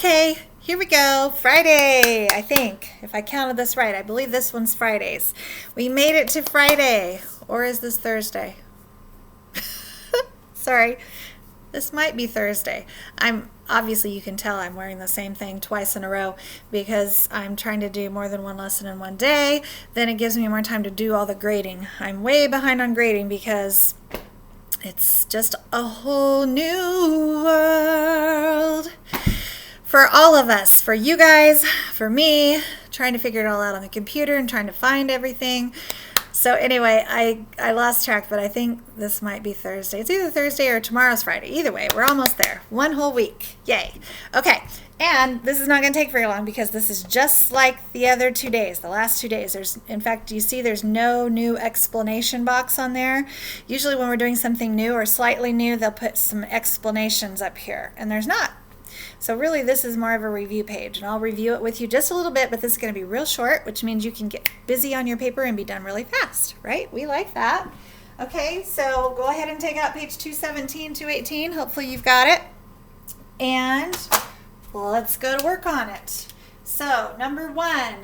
Okay, here we go. Friday, I think. If I counted this right, I believe this one's Fridays. We made it to Friday. Or is this Thursday? Sorry. This might be Thursday. Obviously you can tell I'm wearing the same thing twice in a row because I'm trying to do more than one lesson in one day. Then it gives me more time to do all the grading. I'm way behind on grading because it's just a whole new world. For all of us, for you guys, for me, trying to figure it all out on the computer and trying to find everything. So anyway, I lost track, but I think this might be Thursday. It's either Thursday or tomorrow's Friday. Either way, we're almost there. One whole week. Yay. Okay, and this is not going to take very long because this is just like the other 2 days, the last 2 days. In fact, you see there's no new explanation box on there. Usually when we're doing something new or slightly new, they'll put some explanations up here, and there's not. So really this is more of a review page, and I'll review it with you just a little bit, but this is going to be real short, which means you can get busy on your paper and be done really fast, right? We like that. Okay, so go ahead and take out page 217, 218. Hopefully you've got it. And let's go to work on it. So number one,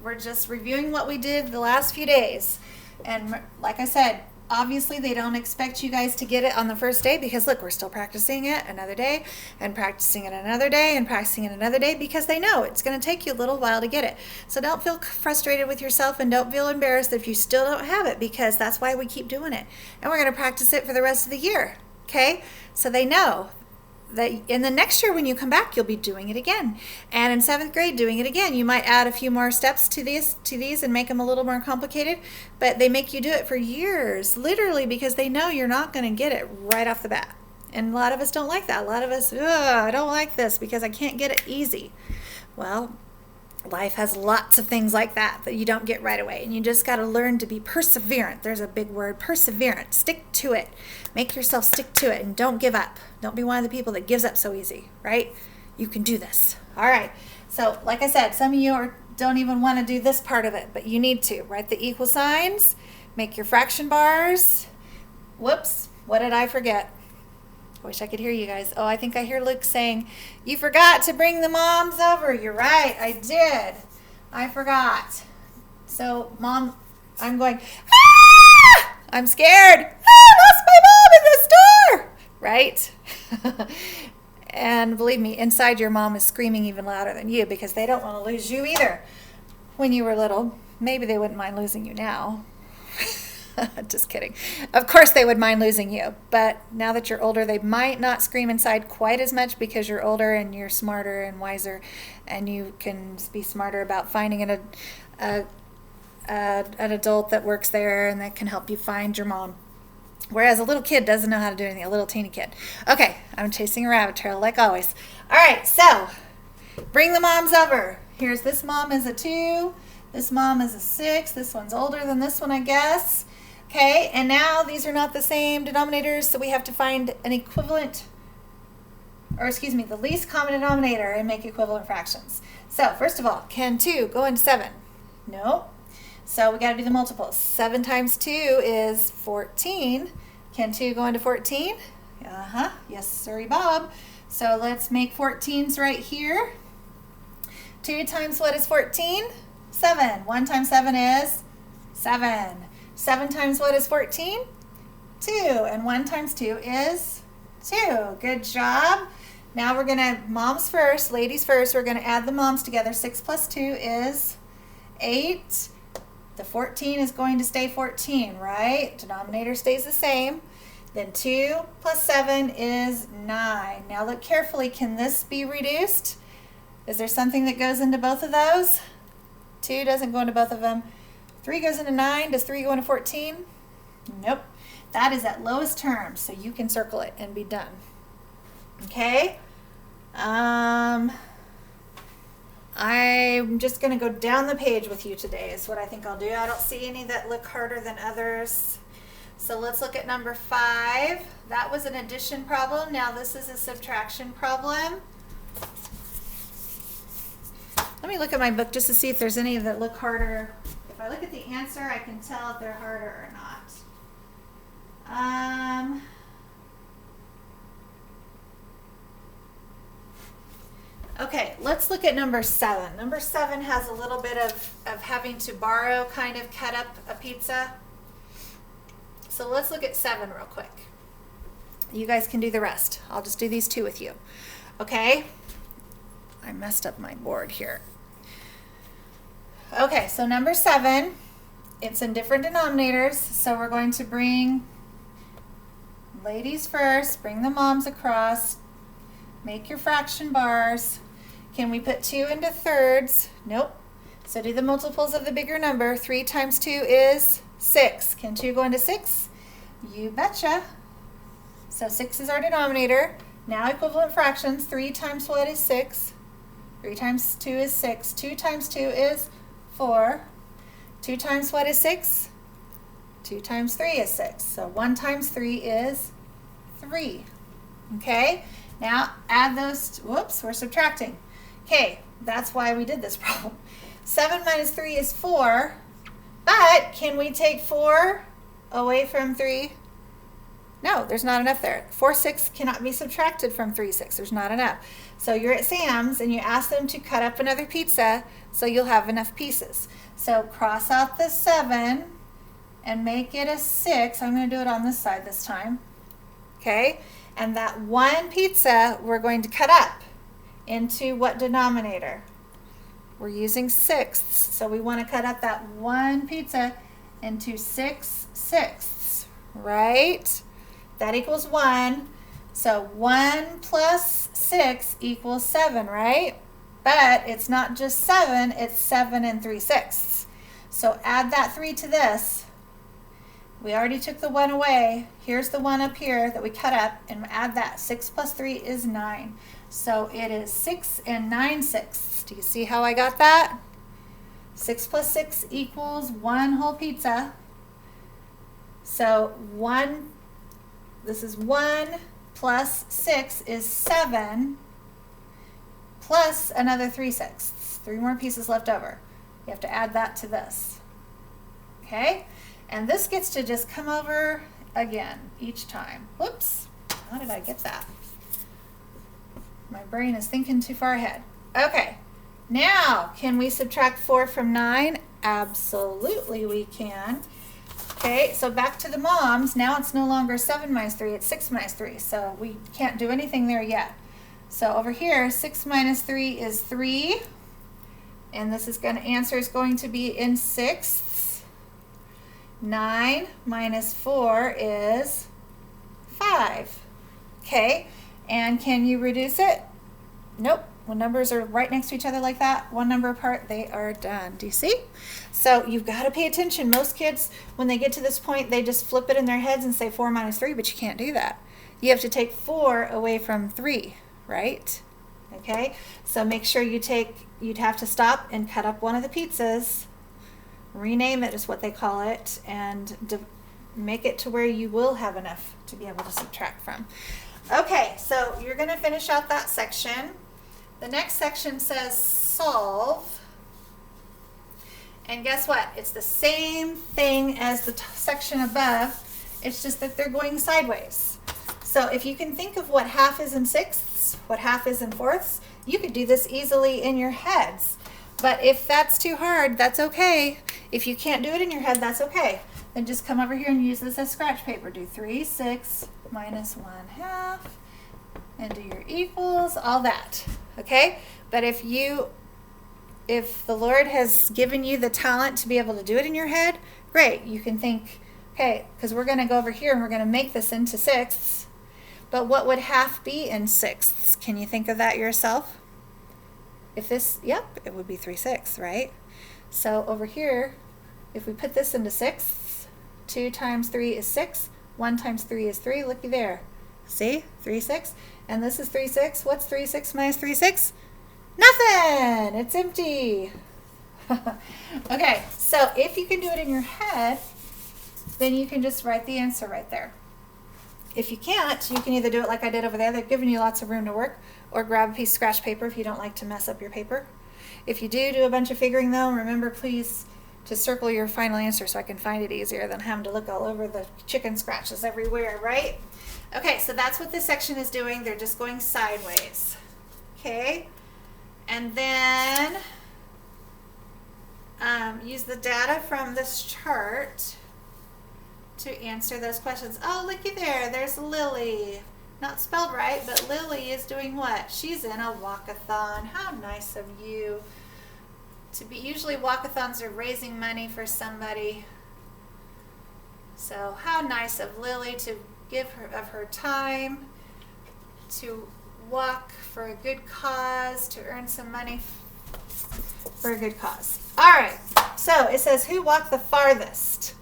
we're just reviewing what we did the last few days. And like I said, obviously, they don't expect you guys to get it on the first day because, look, we're still practicing it another day and practicing it another day and practicing it another day because they know it's going to take you a little while to get it. So don't feel frustrated with yourself and don't feel embarrassed if you still don't have it because that's why we keep doing it. And we're going to practice it for the rest of the year, okay? So they know that in the next year when you come back, you'll be doing it again. And in 7th grade, doing it again. You might add a few more steps to these and make them a little more complicated, but they make you do it for years, literally, because they know you're not going to get it right off the bat. And a lot of us don't like that. A lot of us, I don't like this because I can't get it easy. Well, life has lots of things like that you don't get right away, and you just got to learn to be perseverant. There's a big word, perseverant. Stick to it. Make yourself stick to it and don't give up. Don't be one of the people that gives up so easy, right? You can do this. All right. So like I said, some of you don't even want to do this part of it, but you need to. Write the equal signs, make your fraction bars. Whoops, what did I forget? I wish I could hear you guys. Oh, I think I hear Luke saying, you forgot to bring the moms over. You're right, I did. I forgot. So, Mom, I'm going, ah! I'm scared. I lost my mom in the store. Right? And believe me, inside your mom is screaming even louder than you because they don't want to lose you either. When you were little, maybe they wouldn't mind losing you now. Just kidding. Of course they would mind losing you, but now that you're older, they might not scream inside quite as much because you're older and you're smarter and wiser, and you can be smarter about finding an adult that works there and that can help you find your mom. Whereas a little kid doesn't know how to do anything, a little teeny kid. Okay, I'm chasing a rabbit trail like always. All right, so bring the moms over. Here's this mom is a 2. This mom is a 6. This one's older than this one, I guess. Okay, and now these are not the same denominators, so we have to find an equivalent, or excuse me, the least common denominator and make equivalent fractions. So first of all, can 2 go into 7? No. So we got to do the multiples. 7 times 2 is 14. Can 2 go into 14? Yes, sirree, Bob. So let's make 14s right here. 2 times what is 14? 7. 1 times 7 is 7. 7 times what is 14? 2. And 1 times 2 is 2. Good job. Now we're going to, moms first, ladies first, we're going to add the moms together. 6 plus 2 is 8. The 14 is going to stay 14, right? Denominator stays the same. Then 2 plus 7 is 9. Now look carefully. Can this be reduced? Is there something that goes into both of those? 2 doesn't go into both of them. 3 goes into 9. Does 3 go into 14? Nope. That is at lowest terms, so you can circle it and be done. Okay? I'm just going to go down the page with you today is what I think I'll do. I don't see any that look harder than others. So let's look at number 5. That was an addition problem. Now this is a subtraction problem. Let me look at my book just to see if there's any that look harder. If I look at the answer, I can tell if they're harder or not. Okay, let's look at number 7. Number 7 has a little bit of having to borrow, kind of cut up a pizza. So let's look at 7 real quick. You guys can do the rest. I'll just do these 2 with you. Okay? I messed up my board here. Okay, so number 7, it's in different denominators. So we're going to bring ladies first, bring the moms across, make your fraction bars. Can we put 2 into thirds? Nope. So do the multiples of the bigger number. 3 times 2 is 6. Can 2 go into 6? You betcha. So 6 is our denominator. Now equivalent fractions. 3 times what is 6? 3 times 2 is 6. 2 times 2 is 4. 2 times what is 6? 2 times 3 is 6. So 1 times 3 is 3. Okay? Now add those, whoops, we're subtracting. Okay, that's why we did this problem. 7 minus 3 is 4, but can we take 4 away from 3? No, there's not enough there. 4 6 cannot be subtracted from 3 6. There's not enough. So you're at Sam's and you ask them to cut up another pizza so you'll have enough pieces. So cross out the 7 and make it a 6. I'm going to do it on this side this time. Okay? And that one pizza we're going to cut up into what denominator? We're using sixths. So we want to cut up that one pizza into 6 sixths, right? That equals 1. So 1 plus 6 equals 7, right? But it's not just 7, it's 7 and 3 sixths. So add that 3 to this. We already took the 1 away. Here's the 1 up here that we cut up, and add that. 6 plus 3 is 9. So it is 6 and 9 sixths. Do you see how I got that? 6 plus 6 equals 1 whole pizza. So this is 1 plus 6 is 7 plus another 3 sixths. 3 more pieces left over. You have to add that to this. Okay? And this gets to just come over again each time. Whoops. How did I get that? My brain is thinking too far ahead. Okay. Now, can we subtract 4 from 9? Absolutely we can. Okay, so back to the moms. Now it's no longer 7 minus 3, it's 6 minus 3. So we can't do anything there yet. So over here, 6 minus 3 is 3. And this is going to, answer is going to be in sixths. 9 minus 4 is 5. Okay, and can you reduce it? Nope. When numbers are right next to each other like that, one number apart, they are done. Do you see? So you've got to pay attention. Most kids, when they get to this point, they just flip it in their heads and say 4 minus 3, but you can't do that. You have to take 4 away from 3, right? Okay, so make sure you'd have to stop and cut up one of the pizzas, rename it is what they call it, and make it to where you will have enough to be able to subtract from. Okay, so you're going to finish out that section. The next section says solve. And guess what? It's the same thing as the section above. It's just that they're going sideways. So if you can think of what half is in sixths, what half is in fourths, you could do this easily in your heads. But if that's too hard, that's okay. If you can't do it in your head, that's okay. Then just come over here and use this as scratch paper. Do 3 6 minus 1/2 and do your equals, all that. Okay? But if the Lord has given you the talent to be able to do it in your head, great. You can think, okay, because we're going to go over here and we're going to make this into sixths. But what would half be in sixths? Can you think of that yourself? If this, yep, it would be 3 6, right? So over here, if we put this into sixths, 2 times 3 is 6. 1 times 3 is 3. Looky there. See? 3 6. And this is 3 6. What's 3 6 minus 3 6? Nothing! It's empty. Okay, so if you can do it in your head, then you can just write the answer right there. If you can't, you can either do it like I did over there. They've given you lots of room to work, or grab a piece of scratch paper if you don't like to mess up your paper. If you do a bunch of figuring though, remember please to circle your final answer so I can find it easier than having to look all over the chicken scratches everywhere, right? Okay, so that's what this section is doing. They're just going sideways. Okay, And then use the data from this chart to answer those questions. Oh, looky there. There's Lily. Not spelled right, but Lily is doing what? She's in a walkathon. How nice of you. Usually walkathons are raising money for somebody. So how nice of Lily to give her time to walk for a good cause, to earn some money for a good cause. All right, so it says who walked the farthest?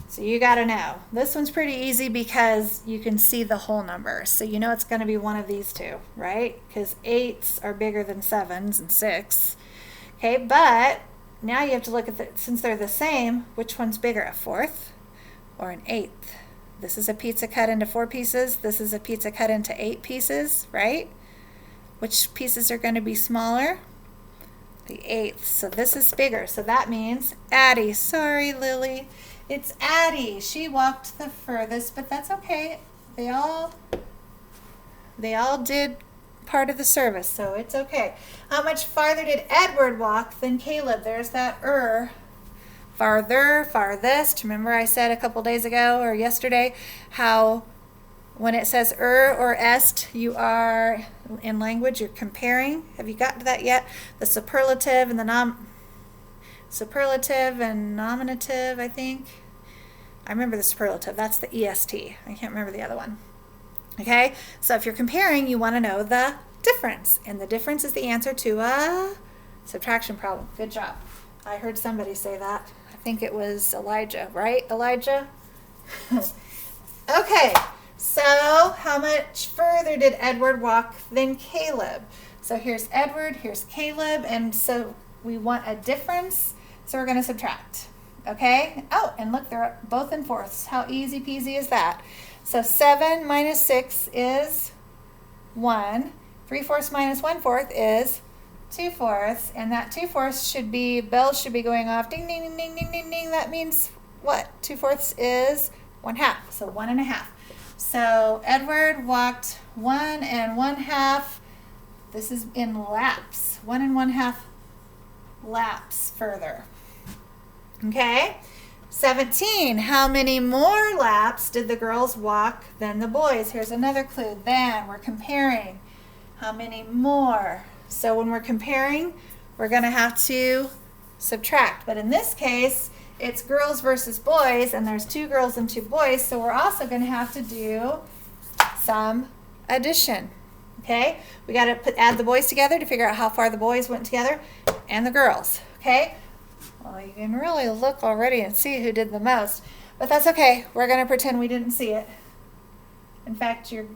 So you got to know. This one's pretty easy because you can see the whole number. So you know it's going to be one of these two, right? Because 8s are bigger than 7s and 6. Okay, but now you have to look at since they're the same, which one's bigger, a 4th or an 8th? This is a pizza cut into 4 pieces. This is a pizza cut into 8 pieces, right? Which pieces are going to be smaller? The 8th. So this is bigger. So that means Addie. Sorry, Lily. It's Addie. She walked the furthest, but that's okay. They all did part of the service, so it's okay. How much farther did Edward walk than Caleb? There's that farther, farthest. Remember I said a couple days ago or yesterday how when it says or est, you are in language, you're comparing. Have you gotten to that yet? The superlative and the superlative and nominative, I think. I remember the superlative. That's the EST. I can't remember the other one. Okay? So if you're comparing, you want to know the difference. And the difference is the answer to a subtraction problem. Good job. I heard somebody say that. I think it was Elijah, right? Elijah? Okay. So how much further did Edward walk than Caleb? So here's Edward, here's Caleb, and so we want a difference, so we're going to subtract. Okay? Oh, and look, they're both in fourths. How easy peasy is that? So 7 minus 6 is 1. 3/4 minus 1/4 is 2/4. And that 2/4 should be, bells should be going off. Ding, ding, ding, ding, ding, ding, ding. That means what? 2/4 is 1/2. So 1 1/2. So Edward walked 1 1/2. This is in laps. 1 1/2 laps further. Okay? 17. How many more laps did the girls walk than the boys? Here's another clue. Then we're comparing. How many more? So when we're comparing, we're going to have to subtract. But in this case, it's girls versus boys, and there's 2 girls and 2 boys, so we're also going to have to do some addition. Okay? We got to add the boys together to figure out how far the boys went together and the girls. Okay? Well, you can really look already and see who did the most, but that's okay. We're going to pretend we didn't see it. In fact, you're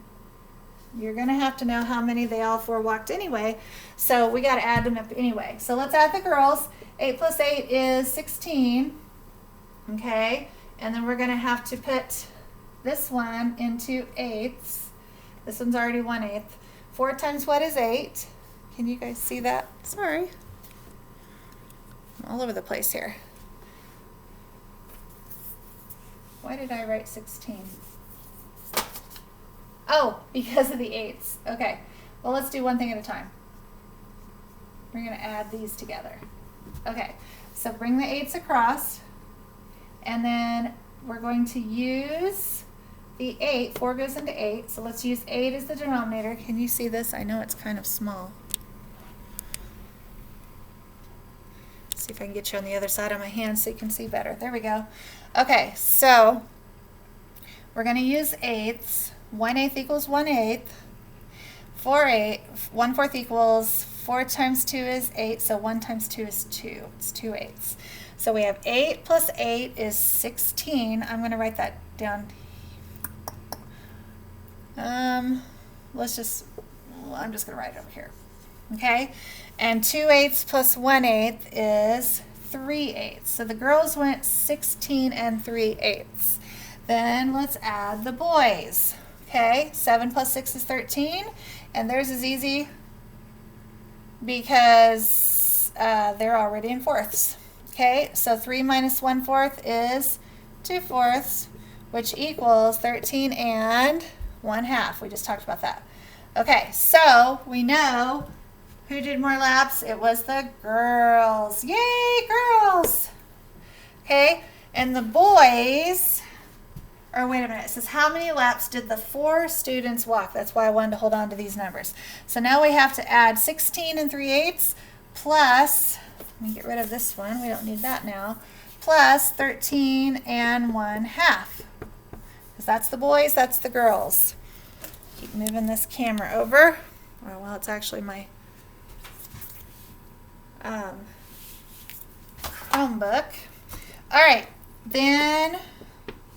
going to have to know how many they all 4 walked anyway, so we got to add them up anyway. So let's add the girls. 8 plus 8 is 16. Okay, and then we're going to have to put this one into eighths. This one's already 1/8. 4 times what is 8? Can you guys see that? Sorry. I'm all over the place here. Why did I write 16? Oh, because of the 8s. Okay, well, let's do one thing at a time. We're going to add these together. Okay, so bring the 8s across, and then we're going to use the 8. 4 goes into 8, so let's use 8 as the denominator. Can you see this? I know it's kind of small. See if I can get you on the other side of my hand so you can see better. There we go. Okay, so we're going to use 8s. 1/8 equals 1/8. 1/4 equals 4 times 2 is 8, so 1 times 2 is 2. It's 2 8s. So we have 8 plus 8 is 16. I'm going to write that down. I'm just going to write it over here. Okay? And 2 8s plus 1/8 is 3 8s. So the girls went 16 and 3 8s. Then let's add the boys. Okay, 7 plus 6 is 13, and theirs is easy because they're already in fourths. Okay, so 3 minus 1/4 is 2/4, which equals 13 and 1/2. We just talked about that. Okay, so we know Who did more laps? It was the girls. Yay, girls! Okay, and the boys, or wait a minute, it says how many laps did the 4 students walk? That's why I wanted to hold on to these numbers. So now we have to add 16 and 3/8 plus, let me get rid of this one, we don't need that now, plus 13 and 1/2. Because that's the boys, that's the girls. Keep moving this camera over. Oh, well, it's actually my Chromebook. All right, then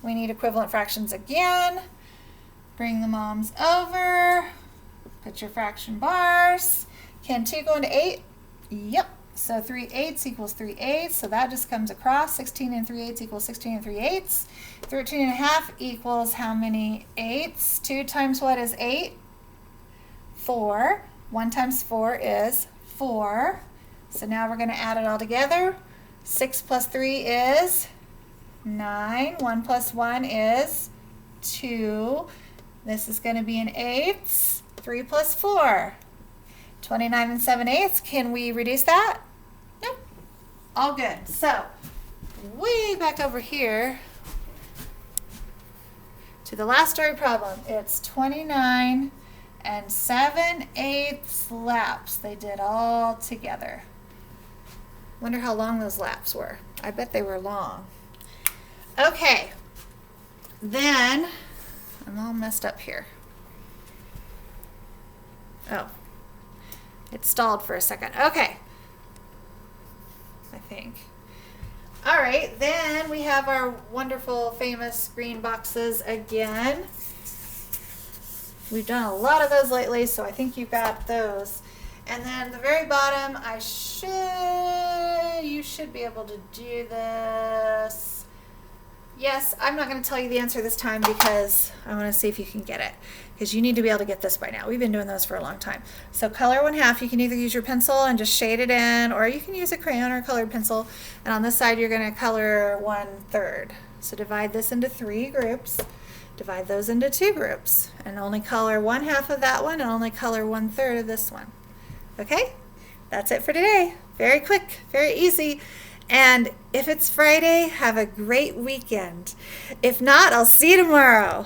we need equivalent fractions again. Bring the moms over. Put your fraction bars. Can 2 go into 8? Yep. So 3/8 equals 3/8. So that just comes across. 16 and 3/8 equals 16 and 3/8. 13 and a half equals how many 8s? 2 times what is 8? 4. 1 times 4 is 4. So now we're going to add it all together. 6 plus 3 is 9. 1 plus 1 is 2. This is going to be an 8. 3 plus 4. 29 and 7/8. Can we reduce that? Nope. All good. So way back over here to the last story problem. It's 29 and 7/8 laps they did all together. Wonder how long those laps were. I bet they were long. Okay, then I'm all messed up here. Oh, it stalled for a second. Okay, I think. All right, then we have our wonderful, famous green boxes again. We've done a lot of those lately, so I think you got those. And then the very bottom, you should be able to do this. Yes, I'm not going to tell you the answer this time because I want to see if you can get it. Because you need to be able to get this by now. We've been doing those for a long time. So color 1/2, you can either use your pencil and just shade it in, or you can use a crayon or a colored pencil. And on this side, you're going to color 1/3. So divide this into 3 groups. Divide those into 2 groups. And only color 1/2 of that one and only color 1/3 of this one. Okay? That's it for today. Very quick, very easy. And if it's Friday, have a great weekend. If not, I'll see you tomorrow.